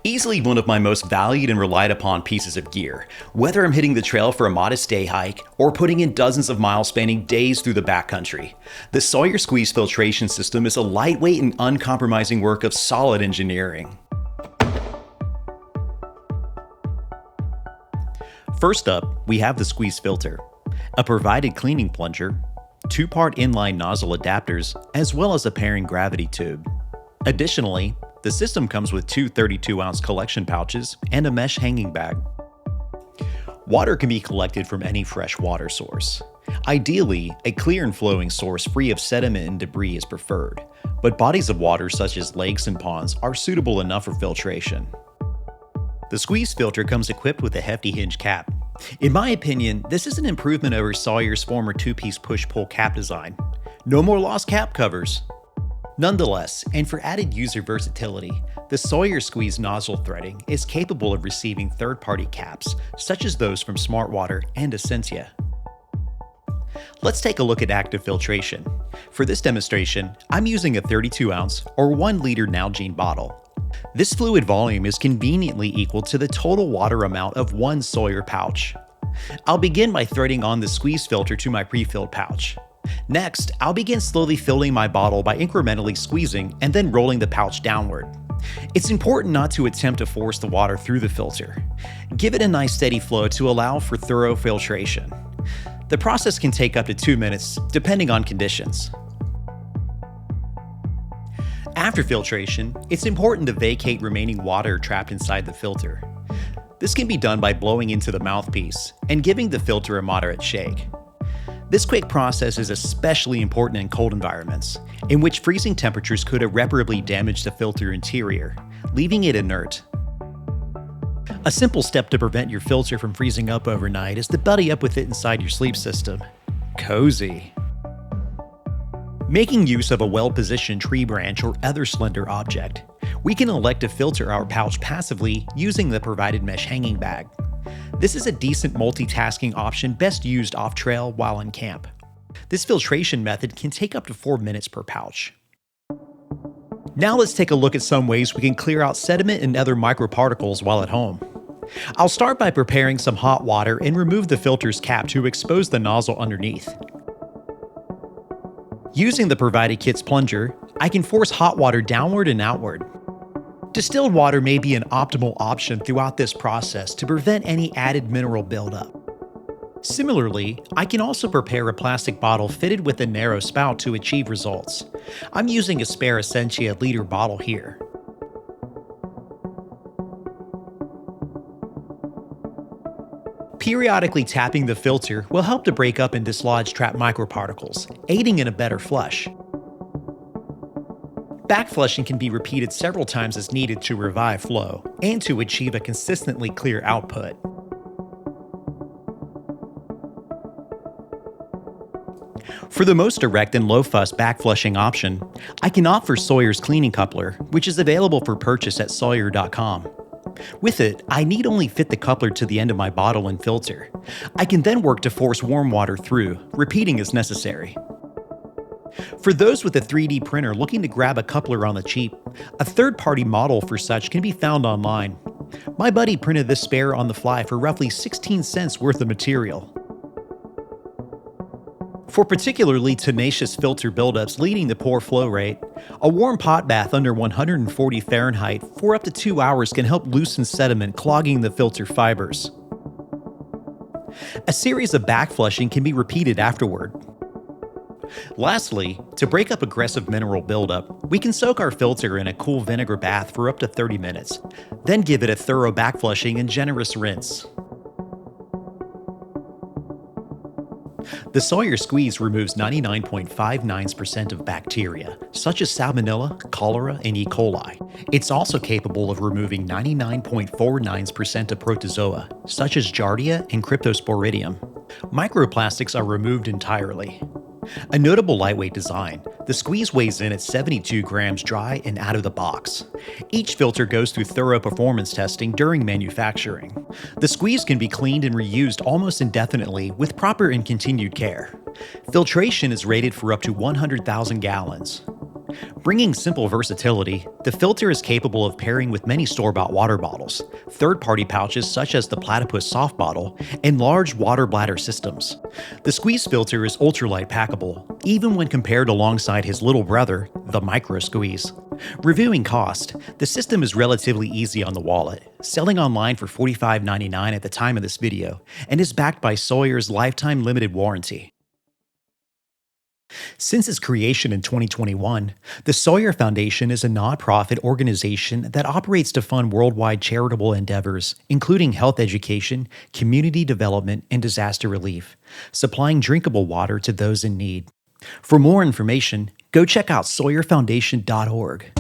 Easily one of my most valued and relied upon pieces of gear, whether I'm hitting the trail for a modest day hike or putting in dozens of miles spanning days through the backcountry. The Sawyer Squeeze filtration system is a lightweight and uncompromising work of solid engineering. First up, we have the squeeze filter, a provided cleaning plunger, two-part inline nozzle adapters, as well as a pairing gravity tube. Additionally, the system comes with two 32-ounce collection pouches and a mesh hanging bag. Water can be collected from any fresh water source. Ideally, a clear and flowing source free of sediment and debris is preferred, but bodies of water such as lakes and ponds are suitable enough for filtration. The squeeze filter comes equipped with a hefty hinge cap. In my opinion, this is an improvement over Sawyer's former two-piece push-pull cap design. No more lost cap covers. Nonetheless, and for added user versatility, the Sawyer Squeeze nozzle threading is capable of receiving third-party caps, such as those from Smartwater and Essentia. Let's take a look at active filtration. For this demonstration, I'm using a 32-ounce or 1-liter Nalgene bottle. This fluid volume is conveniently equal to the total water amount of one Sawyer pouch. I'll begin by threading on the squeeze filter to my pre-filled pouch. Next, I'll begin slowly filling my bottle by incrementally squeezing and then rolling the pouch downward. It's important not to attempt to force the water through the filter. Give it a nice steady flow to allow for thorough filtration. The process can take up to 2 minutes, depending on conditions. After filtration, it's important to vacate remaining water trapped inside the filter. This can be done by blowing into the mouthpiece and giving the filter a moderate shake. This quick process is especially important in cold environments, in which freezing temperatures could irreparably damage the filter interior, leaving it inert. A simple step to prevent your filter from freezing up overnight is to buddy up with it inside your sleep system. Cozy. Making use of a well-positioned tree branch or other slender object, we can elect to filter our pouch passively using the provided mesh hanging bag. This is a decent multitasking option best used off-trail while in camp. This filtration method can take up to 4 minutes per pouch. Now let's take a look at some ways we can clear out sediment and other microparticles while at home. I'll start by preparing some hot water and remove the filter's cap to expose the nozzle underneath. Using the provided kit's plunger, I can force hot water downward and outward. Distilled water may be an optimal option throughout this process to prevent any added mineral buildup. Similarly, I can also prepare a plastic bottle fitted with a narrow spout to achieve results. I'm using a spare Essentia liter bottle here. Periodically tapping the filter will help to break up and dislodge trapped microparticles, aiding in a better flush. Backflushing can be repeated several times as needed to revive flow and to achieve a consistently clear output. For the most direct and low-fuss backflushing option, I can offer Sawyer's cleaning coupler, which is available for purchase at Sawyer.com. With it, I need only fit the coupler to the end of my bottle and filter. I can then work to force warm water through, repeating as necessary. For those with a 3D printer looking to grab a coupler on the cheap, a third-party model for such can be found online. My buddy printed this spare on the fly for roughly 16 cents worth of material. For particularly tenacious filter buildups leading to poor flow rate, a warm pot bath under 140 Fahrenheit for up to 2 hours can help loosen sediment clogging the filter fibers. A series of backflushing can be repeated afterward. Lastly, to break up aggressive mineral buildup, we can soak our filter in a cool vinegar bath for up to 30 minutes, then give it a thorough backflushing and generous rinse. The Sawyer Squeeze removes 99.59% of bacteria, such as Salmonella, cholera, and E. coli. It's also capable of removing 99.49% of protozoa, such as Giardia and Cryptosporidium. Microplastics are removed entirely. A notable lightweight design, the squeeze weighs in at 72 grams dry and out of the box. Each filter goes through thorough performance testing during manufacturing. The squeeze can be cleaned and reused almost indefinitely with proper and continued care. Filtration is rated for up to 100,000 gallons. Bringing simple versatility, the filter is capable of pairing with many store-bought water bottles, third-party pouches such as the Platypus soft bottle, and large water bladder systems. The squeeze filter is ultralight packable, even when compared alongside his little brother, the Micro Squeeze. Reviewing cost, the system is relatively easy on the wallet, selling online for $45.99 at the time of this video, and is backed by Sawyer's lifetime limited warranty. Since its creation in 2021, the Sawyer Foundation is a nonprofit organization that operates to fund worldwide charitable endeavors, including health education, community development, and disaster relief, supplying drinkable water to those in need. For more information, go check out sawyerfoundation.org.